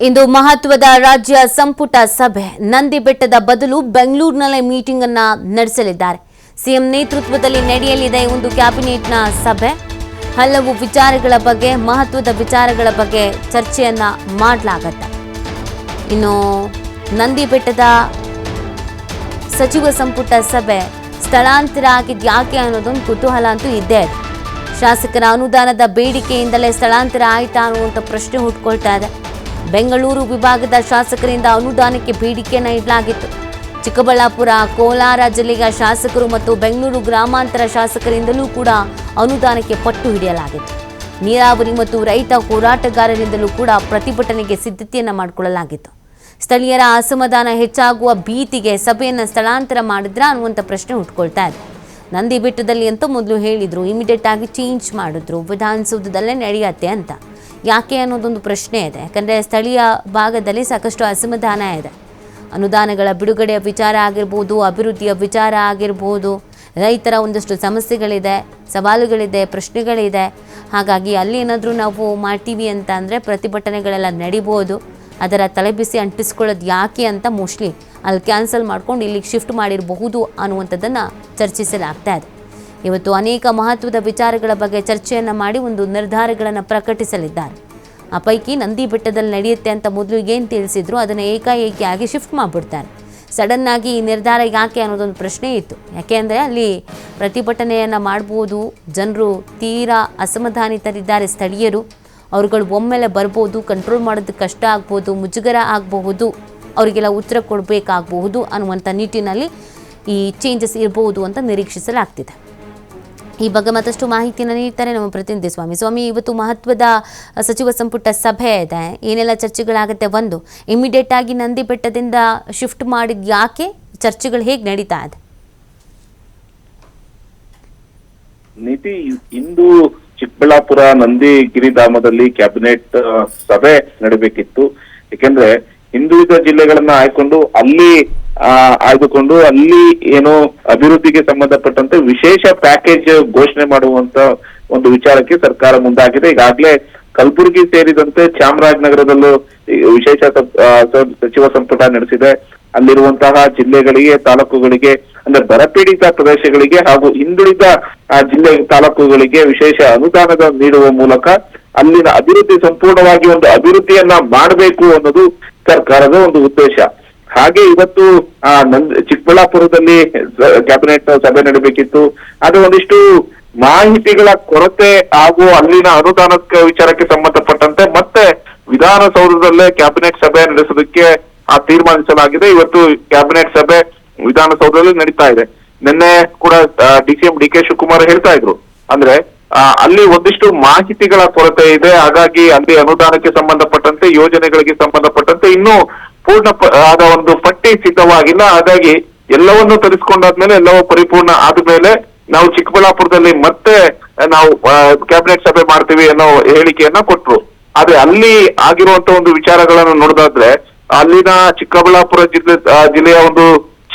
ಇಂದು ಮಹತ್ವದ ರಾಜ್ಯ ಸಂಪುಟ ಸಭೆ ನಂದಿ ಬೆಟ್ಟದ ಬದಲು ಬೆಂಗಳೂರಿನಲ್ಲಿ ಮೀಟಿಂಗ್ ಅನ್ನು ನಡೆಸಲಿದ್ದಾರೆ. ಸಿಎಂ ನೇತೃತ್ವದಲ್ಲಿ ನಡೆಯಲಿದೆ ಒಂದು ಕ್ಯಾಬಿನೆಟ್ನ ಸಭೆ. ಹಲವು ವಿಚಾರಗಳ ಬಗ್ಗೆ, ಮಹತ್ವದ ವಿಚಾರಗಳ ಬಗ್ಗೆ ಚರ್ಚೆಯನ್ನ ಮಾಡಲಾಗುತ್ತೆ. ಇನ್ನು ನಂದಿ ಬೆಟ್ಟದ ಸಚಿವ ಸಂಪುಟ ಸಭೆ ಸ್ಥಳಾಂತರ ಆಗಿದ್ದು ಯಾಕೆ ಅನ್ನೋದೊಂದು ಕುತೂಹಲ ಅಂತೂ ಇದ್ದೇ ಇದೆ. ಶಾಸಕರ ಅನುದಾನದ ಬೇಡಿಕೆಯಿಂದಲೇ ಸ್ಥಳಾಂತರ ಆಯ್ತಾ ಅನ್ನುವಂಥ ಪ್ರಶ್ನೆ ಹುಟ್ಕೊಳ್ತಾ ಇದೆ. ಬೆಂಗಳೂರು ವಿಭಾಗದ ಶಾಸಕರಿಂದ ಅನುದಾನಕ್ಕೆ ಬೇಡಿಕೆಯನ್ನು ಇಡಲಾಗಿತ್ತು. ಚಿಕ್ಕಬಳ್ಳಾಪುರ, ಕೋಲಾರ ಜಿಲ್ಲೆಯ ಶಾಸಕರು ಮತ್ತು ಬೆಂಗಳೂರು ಗ್ರಾಮಾಂತರ ಶಾಸಕರಿಂದಲೂ ಕೂಡ ಅನುದಾನಕ್ಕೆ ಪಟ್ಟು ಹಿಡಿಯಲಾಗಿತ್ತು. ನೀರಾವರಿ ಮತ್ತು ರೈತ ಹೋರಾಟಗಾರರಿಂದಲೂ ಕೂಡ ಪ್ರತಿಭಟನೆಗೆ ಸಿದ್ಧತೆಯನ್ನು ಮಾಡಿಕೊಳ್ಳಲಾಗಿತ್ತು. ಸ್ಥಳೀಯರ ಅಸಮಾಧಾನ ಹೆಚ್ಚಾಗುವ ಭೀತಿಗೆ ಸಭೆಯನ್ನು ಸ್ಥಳಾಂತರ ಮಾಡಿದ್ರ ಅನ್ನುವಂಥ ಪ್ರಶ್ನೆ ಹುಟ್ಕೊಳ್ತಾ ಇದೆ. ನಂದಿ ಬೆಟ್ಟದಲ್ಲಿ ಅಂತ ಮೊದಲು ಹೇಳಿದ್ರು, ಇಮಿಡಿಯೇಟ್ ಆಗಿ ಚೇಂಜ್ ಮಾಡಿದ್ರು, ವಿಧಾನಸೌಧದಲ್ಲೇ ನಡೆಯುತ್ತೆ ಅಂತ. ಯಾಕೆ ಅನ್ನೋದೊಂದು ಪ್ರಶ್ನೆ ಇದೆ. ಯಾಕಂದರೆ ಸ್ಥಳೀಯ ಭಾಗದಲ್ಲಿ ಸಾಕಷ್ಟು ಅಸಮಾಧಾನ ಇದೆ. ಅನುದಾನಗಳ ಬಿಡುಗಡೆಯ ವಿಚಾರ ಆಗಿರ್ಬೋದು, ಅಭಿವೃದ್ಧಿಯ ವಿಚಾರ ಆಗಿರ್ಬೋದು, ರೈತರ ಒಂದಷ್ಟು ಸಮಸ್ಯೆಗಳಿದೆ, ಸವಾಲುಗಳಿದೆ, ಪ್ರಶ್ನೆಗಳಿದೆ. ಹಾಗಾಗಿ ಅಲ್ಲಿ ಏನಾದರೂ ನಾವು ಮಾಡ್ತೀವಿ ಅಂತ ಅಂದರೆ ಪ್ರತಿಭಟನೆಗಳೆಲ್ಲ ನಡಿಬೋದು. ಅದರ ತಲೆಬಿಸಿ ಅಂಟಿಸ್ಕೊಳ್ಳೋದು ಯಾಕೆ ಅಂತ ಮೋಸ್ಟ್ಲಿ ಅಲ್ಲಿ ಕ್ಯಾನ್ಸಲ್ ಮಾಡ್ಕೊಂಡು ಇಲ್ಲಿಗೆ ಶಿಫ್ಟ್ ಮಾಡಿರಬಹುದು ಅನ್ನುವಂಥದ್ದನ್ನು ಚರ್ಚಿಸಲಾಗ್ತಾ ಇದೆ. ಇವತ್ತು ಅನೇಕ ಮಹತ್ವದ ವಿಚಾರಗಳ ಬಗ್ಗೆ ಚರ್ಚೆಯನ್ನು ಮಾಡಿ ಒಂದು ನಿರ್ಧಾರಗಳನ್ನು ಪ್ರಕಟಿಸಲಿದ್ದಾರೆ. ಆ ಪೈಕಿ ನಂದಿ ಬೆಟ್ಟದಲ್ಲಿ ನಡೆಯುತ್ತೆ ಅಂತ ಮೊದಲು ಏನು ತಿಳಿಸಿದ್ರು ಅದನ್ನು ಏಕಾಏಕಿಯಾಗಿ ಶಿಫ್ಟ್ ಮಾಡಿಬಿಡ್ತಾರೆ. ಸಡನ್ನಾಗಿ ಈ ನಿರ್ಧಾರ ಯಾಕೆ ಅನ್ನೋದೊಂದು ಪ್ರಶ್ನೆ ಇತ್ತು. ಯಾಕೆ ಅಂದರೆ ಅಲ್ಲಿ ಪ್ರತಿಭಟನೆಯನ್ನು ಮಾಡ್ಬೋದು, ಜನರು ತೀರಾ ಅಸಮಾಧಾನಿತರಿದ್ದಾರೆ ಸ್ಥಳೀಯರು. ಅವ್ರುಗಳು ಒಮ್ಮೆಲೆ ಬರ್ಬೋದು, ಕಂಟ್ರೋಲ್ ಮಾಡೋದಕ್ಕೆ ಕಷ್ಟ ಆಗ್ಬೋದು, ಮುಜುಗರ ಆಗಬಹುದು, ಅವರಿಗೆಲ್ಲ ಉತ್ತರ ಕೊಡಬೇಕಾಗಬಹುದು ಅನ್ನುವಂಥ ನಿಟ್ಟಿನಲ್ಲಿ ಈ ಚೇಂಜಸ್ ಇರಬಹುದು ಅಂತ ನಿರೀಕ್ಷಿಸಲಾಗ್ತಿದೆ. ಈ ಬಗ್ಗೆ ಮತ್ತಷ್ಟು ಮಾಹಿತಿಯನ್ನು ನೀಡ್ತಾರೆ ನಮ್ಮ ಪ್ರತಿನಿಧಿ ಸ್ವಾಮಿ. ಇವತ್ತು ಮಹತ್ವದ ಸಚಿವ ಸಂಪುಟ ಸಭೆ ಇದೆ, ಏನೆಲ್ಲ ಚರ್ಚೆಗಳಾಗುತ್ತೆ? ಒಂದು, ಇಮಿಡಿಯೇಟ್ ಆಗಿ ನಂದಿ ಬೆಟ್ಟದಿಂದ ಶಿಫ್ಟ್ ಮಾಡಿದ ಯಾಕೆ, ಚರ್ಚೆಗಳು ಹೇಗೆ ನಡೀತಾ ಇದೆ? ನೀತಿ, ಇಂದು ಚಿಕ್ಕಬಳ್ಳಾಪುರ ನಂದಿ ಗಿರಿಧಾಮದಲ್ಲಿ ಕ್ಯಾಬಿನೆಟ್ ಸಭೆ ನಡೆಯಬೇಕಿತ್ತು. ಏಕೆಂದ್ರೆ ಹಿಂದುಳಿದ ಜಿಲ್ಲೆಗಳನ್ನ ಆಯ್ದುಕೊಂಡು ಅಲ್ಲಿ ಏನೋ ಅಭಿವೃದ್ಧಿಗೆ ಸಂಬಂಧಪಟ್ಟಂತೆ ವಿಶೇಷ ಪ್ಯಾಕೇಜ್ ಘೋಷಣೆ ಮಾಡುವಂತ ಒಂದು ವಿಚಾರಕ್ಕೆ ಸರ್ಕಾರ ಮುಂದಾಗಿದೆ. ಈಗಾಗಲೇ ಕಲಬುರಗಿ ಸೇರಿದಂತೆ ಚಾಮರಾಜನಗರದಲ್ಲೂ ವಿಶೇಷ ಸಚಿವ ಸಂಪುಟ ನಡೆಸಿದೆ. ಅಲ್ಲಿರುವಂತಹ ಜಿಲ್ಲೆಗಳಿಗೆ, ತಾಲೂಕುಗಳಿಗೆ, ಅಂದ್ರೆ ಬರಪೀಡಿತ ಪ್ರದೇಶಗಳಿಗೆ ಹಾಗೂ ಹಿಂದುಳಿದ ಜಿಲ್ಲೆ ತಾಲೂಕುಗಳಿಗೆ ವಿಶೇಷ ಅನುದಾನದ ನೀಡುವ ಮೂಲಕ ಅಲ್ಲಿನ ಅಭಿವೃದ್ಧಿ, ಸಂಪೂರ್ಣವಾಗಿ ಒಂದು ಅಭಿವೃದ್ಧಿಯನ್ನ ಮಾಡಬೇಕು ಅನ್ನೋದು ಸರ್ಕಾರದ ಒಂದು ಉದ್ದೇಶ. ಹಾಗೆ ಇವತ್ತು ಚಿಕ್ಕಬಳ್ಳಾಪುರದಲ್ಲಿ ಕ್ಯಾಬಿನೆಟ್ ಸಭೆ ನಡೆಯಬೇಕಿತ್ತು. ಅದು ಒಂದಿಷ್ಟು ಮಾಹಿತಿಗಳ ಕೊರತೆ ಹಾಗೂ ಅಲ್ಲಿನ ಅನುದಾನದ ವಿಚಾರಕ್ಕೆ ಸಂಬಂಧಪಟ್ಟಂತೆ ಮತ್ತೆ ವಿಧಾನಸೌಧದಲ್ಲೇ ಕ್ಯಾಬಿನೆಟ್ ಸಭೆ ನಡೆಸೋದಕ್ಕೆ ತೀರ್ಮಾನಿಸಲಾಗಿದೆ. ಇವತ್ತು ಕ್ಯಾಬಿನೆಟ್ ಸಭೆ ವಿಧಾನಸೌಧದಲ್ಲಿ ನಡೀತಾ ಇದೆ. ನಿನ್ನೆ ಕೂಡ ಡಿಸಿಎಂ ಡಿ.ಕೆ. ಶಿವಕುಮಾರ್ ಹೇಳ್ತಾ ಇದ್ರು, ಅಂದ್ರೆ ಅಲ್ಲಿ ಒಂದಿಷ್ಟು ಮಾಹಿತಿಗಳ ಕೊರತೆ ಇದೆ. ಹಾಗಾಗಿ ಅಲ್ಲಿ ಅನುದಾನಕ್ಕೆ ಸಂಬಂಧಪಟ್ಟಂತೆ, ಯೋಜನೆಗಳಿಗೆ ಸಂಬಂಧಪಟ್ಟಂತೆ ಇನ್ನೂ ಪೂರ್ಣ ಆದ ಒಂದು ಪಟ್ಟಿ ಸಿದ್ಧವಾಗಿಲ್ಲ. ಹಾಗಾಗಿ ಎಲ್ಲವನ್ನೂ ತರಿಸ್ಕೊಂಡಾದ್ಮೇಲೆ, ಎಲ್ಲವೂ ಪರಿಪೂರ್ಣ ಆದ್ಮೇಲೆ ನಾವು ಚಿಕ್ಕಬಳ್ಳಾಪುರದಲ್ಲಿ ಮತ್ತೆ ನಾವು ಕ್ಯಾಬಿನೆಟ್ ಸಭೆ ಮಾಡ್ತೀವಿ ಅನ್ನೋ ಹೇಳಿಕೆಯನ್ನ ಕೊಟ್ರು. ಆದ್ರೆ ಅಲ್ಲಿ ಆಗಿರುವಂತ ಒಂದು ವಿಚಾರಗಳನ್ನು ನೋಡೋದಾದ್ರೆ, ಅಲ್ಲಿನ ಚಿಕ್ಕಬಳ್ಳಾಪುರ ಜಿಲ್ಲೆಯ ಒಂದು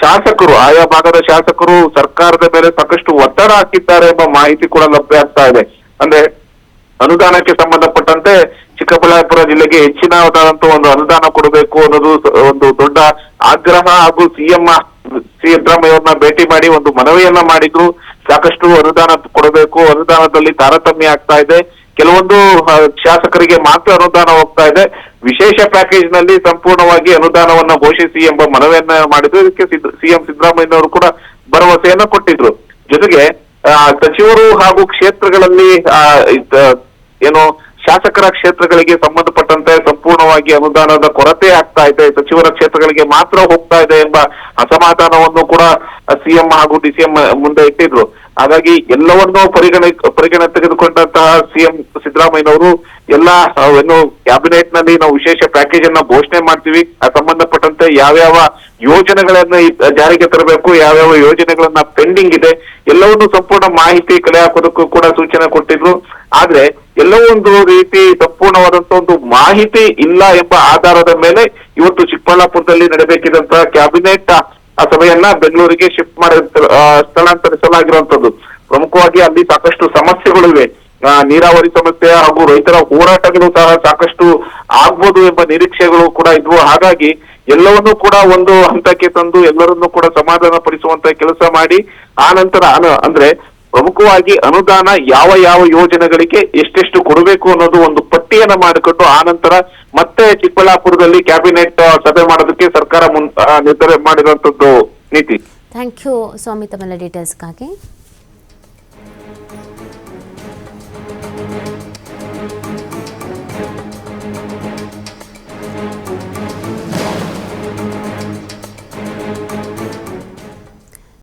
ಶಾಸಕರು, ಆಯಾ ಭಾಗದ ಶಾಸಕರು ಸರ್ಕಾರದ ಮೇಲೆ ಸಾಕಷ್ಟು ಒತ್ತಡ ಹಾಕಿದ್ದಾರೆ ಎಂಬ ಮಾಹಿತಿ ಕೂಡ ಲಭ್ಯ ಆಗ್ತಾ ಇದೆ. ಅಂದ್ರೆ ಅನುದಾನಕ್ಕೆ ಸಂಬಂಧಪಟ್ಟಂತೆ ಚಿಕ್ಕಬಳ್ಳಾಪುರ ಜಿಲ್ಲೆಗೆ ಹೆಚ್ಚಿನದಾದಂತ ಒಂದು ಅನುದಾನ ಕೊಡಬೇಕು ಅನ್ನೋದು ಒಂದು ದೊಡ್ಡ ಆಗ್ರಹ. ಹಾಗೂ ಸಿಎಂ ಸಿದ್ದರಾಮಯ್ಯವ್ರನ್ನ ಭೇಟಿ ಮಾಡಿ ಒಂದು ಮನವಿಯನ್ನ ಮಾಡಿದ್ರು. ಸಾಕಷ್ಟು ಅನುದಾನ ಕೊಡಬೇಕು, ಅನುದಾನದಲ್ಲಿ ತಾರತಮ್ಯ ಆಗ್ತಾ ಇದೆ, ಕೆಲವೊಂದು ಶಾಸಕರಿಗೆ ಮಾತ್ರ ಅನುದಾನ ಹೋಗ್ತಾ ಇದೆ, ವಿಶೇಷ ಪ್ಯಾಕೇಜ್ ನಲ್ಲಿ ಸಂಪೂರ್ಣವಾಗಿ ಅನುದಾನವನ್ನ ಘೋಷಿಸಿ ಎಂಬ ಮನವಿಯನ್ನ ಮಾಡಿದ್ರು. ಇದಕ್ಕೆ ಸಿಎಂ ಸಿದ್ದರಾಮಯ್ಯನವರು ಕೂಡ ಭರವಸೆಯನ್ನ ಕೊಟ್ಟಿದ್ರು. ಜೊತೆಗೆ ಸಚಿವರು ಹಾಗೂ ಕ್ಷೇತ್ರಗಳಲ್ಲಿ ಏನು ಶಾಸಕರ ಕ್ಷೇತ್ರಗಳಿಗೆ ಸಂಬಂಧಪಟ್ಟಂತೆ ಸಂಪೂರ್ಣವಾಗಿ ಅನುದಾನದ ಕೊರತೆ ಆಗ್ತಾ ಇದೆ, ಸಚಿವರ ಕ್ಷೇತ್ರಗಳಿಗೆ ಮಾತ್ರ ಹೋಗ್ತಾ ಇದೆ ಎಂಬ ಅಸಮಾಧಾನವನ್ನು ಕೂಡ ಸಿಎಂ ಹಾಗೂ ಡಿಸಿಎಂ ಮುಂದೆ ಇಟ್ಟಿದ್ರು. ಹಾಗಾಗಿ ಎಲ್ಲವನ್ನೂ ಪರಿಗಣನೆ ತೆಗೆದುಕೊಂಡಂತಹ ಸಿಎಂ ಸಿದ್ದರಾಮಯ್ಯನವರು ಎಲ್ಲಾ ಏನು ಕ್ಯಾಬಿನೆಟ್ ನಲ್ಲಿ ನಾವು ವಿಶೇಷ ಪ್ಯಾಕೇಜ್ ಅನ್ನ ಘೋಷಣೆ ಮಾಡ್ತೀವಿ, ಸಂಬಂಧಪಟ್ಟಂತೆ ಯಾವ್ಯಾವ ಯೋಜನೆಗಳನ್ನ ಜಾರಿಗೆ ತರಬೇಕು, ಯಾವ್ಯಾವ ಯೋಜನೆಗಳನ್ನ ಪೆಂಡಿಂಗ್ ಇದೆ, ಎಲ್ಲವನ್ನೂ ಸಂಪೂರ್ಣ ಮಾಹಿತಿ ಕಲೆ ಹಾಕೋದಕ್ಕೂ ಕೂಡ ಸೂಚನೆ ಕೊಟ್ಟಿದ್ರು. ಆದ್ರೆ ಎಲ್ಲವೂ ಒಂದು ರೀತಿ ಸಂಪೂರ್ಣವಾದಂತ ಒಂದು ಮಾಹಿತಿ ಇಲ್ಲ ಎಂಬ ಆಧಾರದ ಮೇಲೆ ಇವತ್ತು ಚಿಕ್ಕಬಳ್ಳಾಪುರದಲ್ಲಿ ನಡೆಯಬೇಕಿದಂತಹ ಕ್ಯಾಬಿನೆಟ್ ಸಭೆಯನ್ನ ಬೆಂಗಳೂರಿಗೆ ಶಿಫ್ಟ್ ಮಾಡಿ ಸ್ಥಳಾಂತರಿಸಲಾಗಿರುವಂತದ್ದು. ಪ್ರಮುಖವಾಗಿ ಅಲ್ಲಿ ಸಾಕಷ್ಟು ಸಮಸ್ಯೆಗಳು ಇವೆ. ನೀರಾವರಿ ಸಮಸ್ಯೆ ಹಾಗೂ ರೈತರ ಹೋರಾಟಗಳು ಸಹ ಸಾಕಷ್ಟು ಆಗ್ಬೋದು ಎಂಬ ನಿರೀಕ್ಷೆಗಳು ಕೂಡ ಇದ್ವು. ಹಾಗಾಗಿ ಎಲ್ಲವನ್ನೂ ಕೂಡ ಒಂದು ಹಂತಕ್ಕೆ ತಂದು ಎಲ್ಲರನ್ನೂ ಕೂಡ ಸಮಾಧಾನ ಪಡಿಸುವಂತ ಕೆಲಸ ಮಾಡಿ ಆ ನಂತರ ಅಂದ್ರೆ ಪ್ರಮುಖವಾಗಿ ಅನುದಾನ ಯಾವ ಯಾವ ಯೋಜನೆಗಳಿಗೆ ಎಷ್ಟೆಷ್ಟು ಕೊಡಬೇಕು ಅನ್ನೋದು ಒಂದು ಪಟ್ಟಿಯನ್ನ ಮಾಡಿಕೊಟ್ಟು ಆ ನಂತರ ಮತ್ತೆ ಚಿಕ್ಕಬಳ್ಳಾಪುರದಲ್ಲಿ ಕ್ಯಾಬಿನೆಟ್ ಸಭೆ ಮಾಡೋದಕ್ಕೆ ಸರ್ಕಾರ ನಿರ್ಧಾರ ಮಾಡಿರುವಂತದ್ದು ನೀತಿ. ಥ್ಯಾಂಕ್ ಯು ಸ್ವಾಮಿ ತಮ್ಮೆಲ್ಲ ಡೀಟೇಲ್ಸ್ಗಾಗಿ.